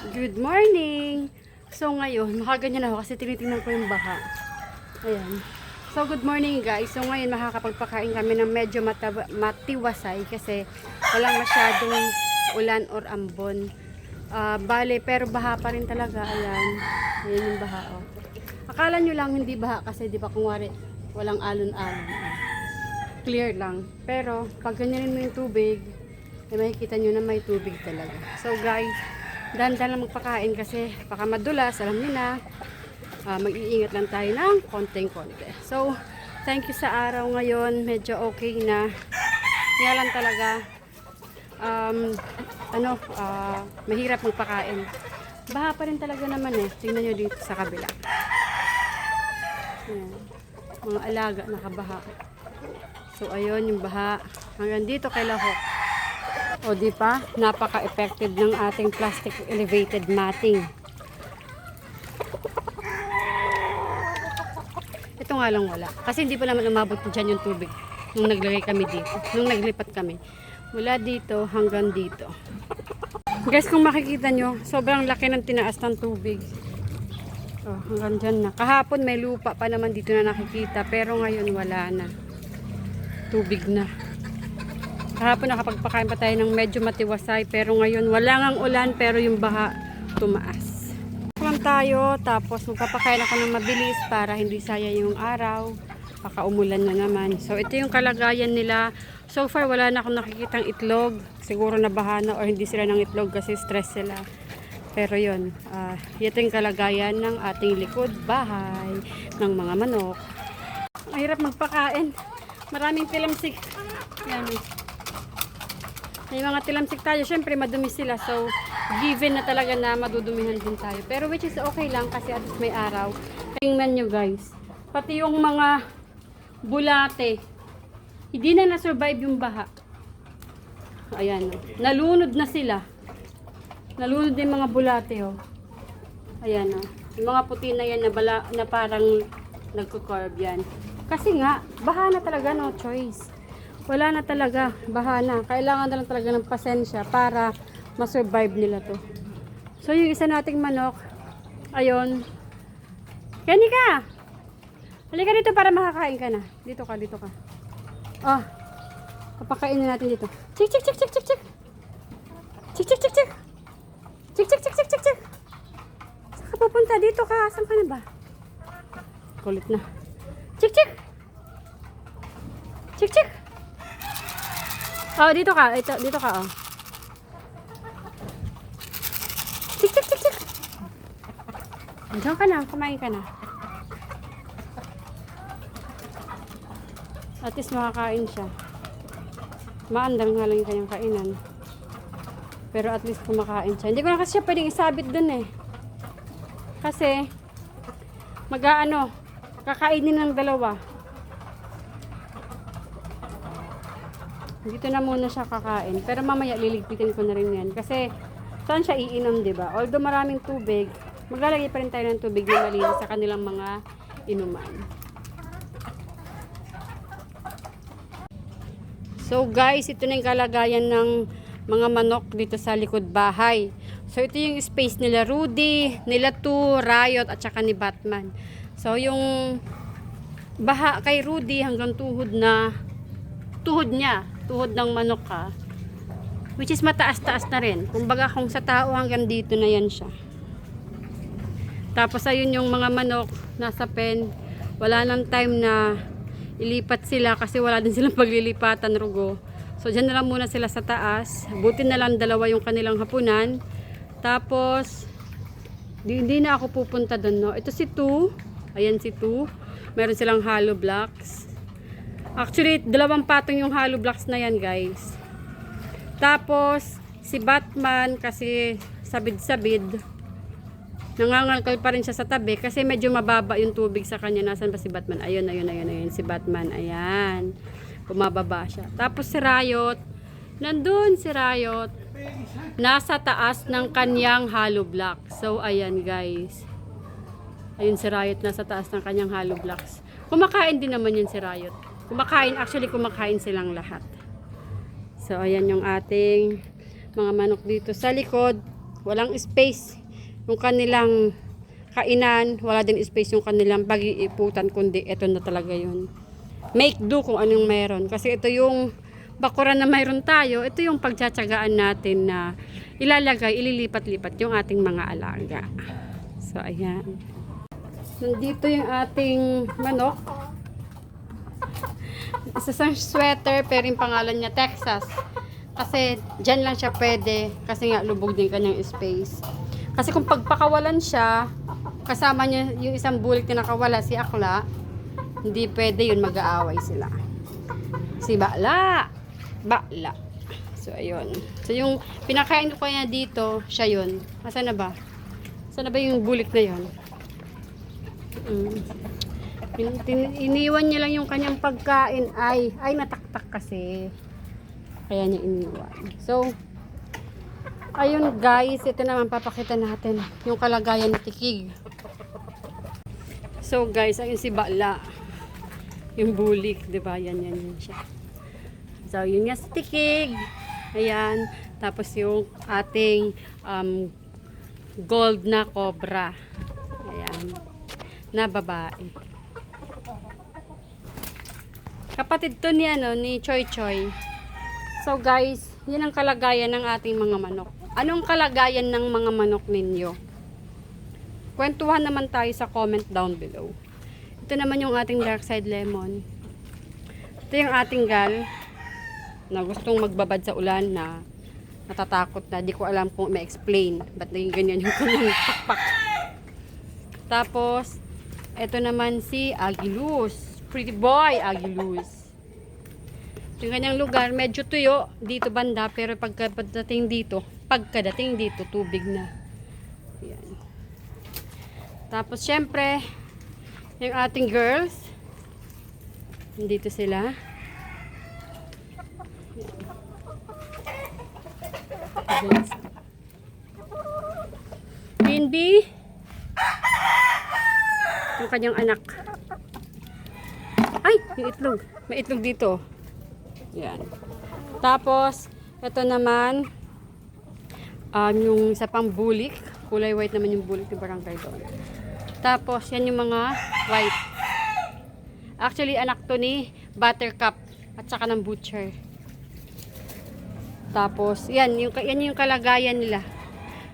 Good morning! So ngayon, makaganyan ako kasi tinitingnan ko yung baha. Ayan. So good morning guys. So ngayon makakapagpakain kami ng medyo matiwasay kasi walang masyadong ulan or ambon. Bale, pero baha pa rin talaga. Ayan. Ayan yung baha. Oh. Akala nyo lang hindi baha kasi di ba kung wari walang alon-alon. Clear lang. Pero pag ganyanin mo yung tubig, makikita nyo na may tubig talaga. So guys, dahan-dahan lang magpakain kasi baka madulas, alam niyo na. Mag-iingat lang tayo ng konting-konti. So, thank you sa araw ngayon. Medyo okay na. Kaya lang talaga, mahirap magpakain. Baha pa rin talaga naman eh. Tingnan nyo dito sa kabila. Ayan. Mga alaga nakabaha. So, ayun yung baha. Hanggang dito kay Lahok. O di pa, napaka-effective ng ating plastic elevated matting. Ito nga lang wala. Kasi hindi pa naman umabot dyan yung tubig nung naglagay kami dito. Nung naglipat kami. Mula dito hanggang dito. Guys, kung makikita nyo, sobrang laki ng tinaas ng tubig. Oh, hanggang dyan na. Kahapon may lupa pa naman dito na nakikita. Pero ngayon wala na. Tubig na. Kahapon nakapagpakain pa tayo ng medyo matiwasay, pero ngayon wala ngang ulan pero yung baha tumaas. Lang tayo, tapos magpapakain ako ng mabilis para hindi sayang yung araw. Baka umulan na naman. So ito yung kalagayan nila. So far wala na akong nakikitang itlog. Siguro nabaha na or hindi sila ng itlog kasi stress sila. Pero yun, ito yung kalagayan ng ating likod bahay ng mga manok. Ang hirap magpakain. Maraming tilamsik. Yan. May mga tilamsik tayo, syempre madumi sila. So, given na talaga na madudumihan din tayo. Pero which is okay lang kasi at least may araw. Tingnan nyo guys. Pati yung mga bulate. Hindi na na-survive yung baha. Ayan. Oh. Nalunod na sila. Nalunod din mga bulate. Oh. Ayan. Oh. Yung mga puti na yan na parang nagko-carve yan. Kasi nga, baha na talaga, no choice. Wala na talaga, baha na. Kailangan na lang talaga ng pasensya para ma-survive nila to. So yung isa nating manok, ayun. Kani ka! Halika dito para makakain ka na. Dito ka, dito ka. Oh, kapakainin natin dito. Chik, chik, chik, chik, chik, chik. Chik, chik, chik, chik. Chik, chik, chik, chik, chik, chik. Saan ka pupunta? Dito ka. Saan ka na ba? Kulit na. Chik, chik. Chik, chik. Oh, dito ka. Ito, dito ka, oh. Chik, chik, chik, chik. Diyan ka na. Kumain ka na. At least makakain siya. Maandar nga lang yung kanyang kainan. Pero at least kumakain siya. Hindi ko na kasi siya pwedeng isabit dun eh. Kasi, kakainin ng dalawa. Dito na muna siya kakain. Pero mamaya liligpitin ko na rin yan. Kasi saan siya iinom, diba? Although maraming tubig, maglalagay pa rin tayo ng tubig na malinis sa kanilang mga inuman. So guys, ito na yung kalagayan ng mga manok dito sa likod bahay. So ito yung space nila Rudy, nila Tu, Riot, at saka ni Batman. So yung baha kay Rudy hanggang tuhod niya. Tuhod ng manok ka. Which is mataas-taas na rin. Kumbaga kung sa tao hanggang dito na yan siya. Tapos ayun yung mga manok nasa pen. Wala nang time na ilipat sila kasi wala din silang paglilipatan rugo. So dyan na lang muna sila sa taas. Buti na lang dalawa yung kanilang hapunan. Tapos hindi na ako pupunta doon, no. Ito si Tu. Ayan si Tu. Meron silang hollow blocks. Actually, 2 patong yung hollow blocks na yan, guys. Tapos, si Batman, kasi sabid-sabid, nangangalkal pa rin siya sa tabi, kasi medyo mababa yung tubig sa kanya. Nasaan ba si Batman? Ayun, si Batman. Ayan. Bumababa siya. Tapos si Riot, nandun si Riot, nasa taas ng kanyang hollow block. So, ayan, guys. Ayun si Riot, nasa taas ng kanyang hollow blocks. Kumakain din naman yun si Riot. Kumakain silang lahat. So, ayan yung ating mga manok dito sa likod. walang space yung kanilang kainan, wala din space yung kanilang pag-iiputan, kundi ito na talaga yun. Make do kung anong meron. Kasi ito yung bakuran na mayroon tayo, ito yung pagtsatsagaan natin na ilalagay, ililipat-lipat yung ating mga alaga. So, ayan. Nandito yung ating manok. Isa sa sweater, pero yung pangalan niya Texas. Kasi dyan lang siya pwede, kasi nga lubog din kanyang space. Kasi kung pagpakawalan siya, kasama niya yung isang bulik na nakawala, si Akla, hindi pwede yun, mag-aaway sila. Si Bakla. Bakla. So, ayun. So, yung pinakain ko kanya dito, siya yun. Asan na ba? Saan na ba yung bulik na yun? Iniwan niya lang yung kanyang pagkain. Ay, nataktak kasi. Kaya niya iniwan. So, ayun guys, ito naman papakita natin yung kalagayan ni Tikig. So guys, ayun si Bakla. Yung bulik, 'di ba? Yan siya. So yun nga si Tikig. Ayan, tapos yung ating gold na cobra. Ayan. Na babae. Kapatid to ni Choy Choy. So guys, yan ang kalagayan ng ating mga manok. Anong kalagayan ng mga manok ninyo? Kwentuhan naman tayo sa comment down below. Ito naman yung ating dark side lemon. Ito yung ating gal na gustong magbabad sa ulan, na natatakot na. Di ko alam kung ma-explain ba't naging ganyan yung kanyang pakpak. Tapos, ito naman si Agilus. Pretty boy Agilus. Yung kanyang lugar, medyo tuyo dito banda, pero pagkadating dito, tubig na. Yan. Tapos, syempre, yung ating girls, dito sila. Binbi, yung kanyang anak. Ay, yung itlog. May itlog dito. Yan. Tapos, ito naman, yung isa pang bulik. Kulay white naman yung bulik ni barangay doon. Tapos, yan yung mga white. Actually, anak to ni Buttercup at saka ng Butcher. Tapos, yan yung kalagayan nila.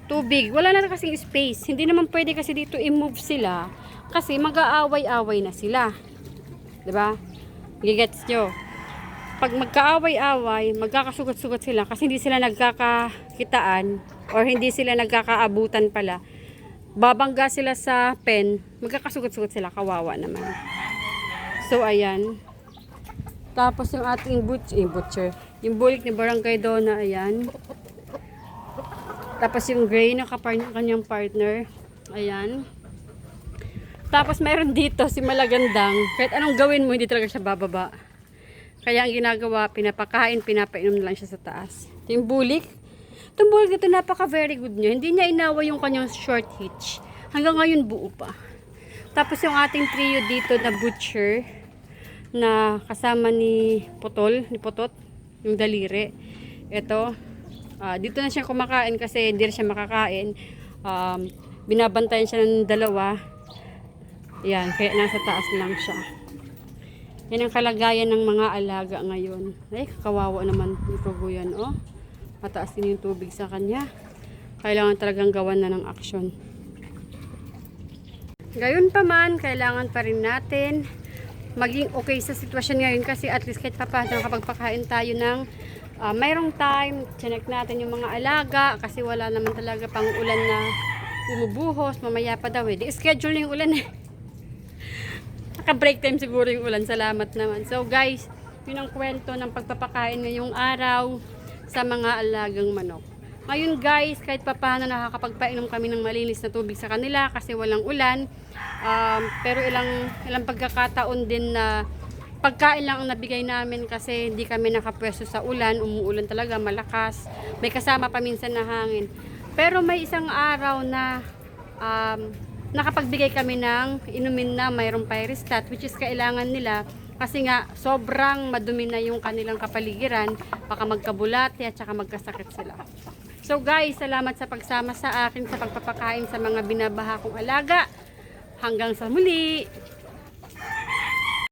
Tubig. Wala na kasing space. Hindi naman pwede kasi dito i-move sila kasi mag-aaway-away na sila. 'Di ba? Gigets nyo. Pag magkaaway-away, magkakasugat-sugat sila kasi hindi sila nagkakakitaan or hindi sila nagkakaabutan pala. Babangga sila sa pen, magkakasugat-sugat sila, kawawa naman. So, ayan. Tapos yung ating butcher, yung bulik ni Barangay Donna, ayan. Tapos yung gray na kanyang partner, ayan. Tapos meron dito si Malagandang, kahit anong gawin mo, hindi talaga siya bababa. Kaya ang ginagawa, pinapakain, pinapainom na lang siya sa taas. Ito yung bulik. Itong bulik dito, napaka very good niya. Hindi niya inawa yung kanyang short hitch. Hanggang ngayon buo pa. Tapos yung ating trio dito na butcher, na kasama ni Potot, yung daliri. Ito, dito na siya kumakain kasi hindi siya makakain. Binabantayan siya ng dalawa. Yan, kaya nasa taas lang siya. Yan ang kalagayan ng mga alaga ngayon. Ay, kawawa naman ito yan, oh. Mataas din yung tubig sa kanya. Kailangan talagang gawan na ng aksyon. Gayon pa man, kailangan pa rin natin maging okay sa sitwasyon ngayon kasi at least kahit paano kapag pakain tayo ng mayroong time, chinek natin yung mga alaga kasi wala naman talaga pang ulan na bumubuhos, mamaya pa daw eh. Di-schedule na yung ulan eh. Naka-break time siguro yung ulan, salamat naman. So guys, yun ang kwento ng pagpapakain ngayong araw sa mga alagang manok. Ngayon guys, kahit paano nakakapagpainom kami ng malinis na tubig sa kanila kasi walang ulan. Pero ilang pagkakataon din na pagkain lang ang nabigay namin kasi hindi kami nakapwesto sa ulan, umuulan talaga, malakas. May kasama pa minsan na hangin. Pero may isang araw na nakapagbigay kami ng inumin na mayroong Pyristat, which is kailangan nila kasi nga sobrang madumi na yung kanilang kapaligiran, baka magkabulati at saka magkasakit sila. So guys, salamat sa pagsama sa akin sa pagpapakain sa mga binabaha kong alaga. Hanggang sa muli!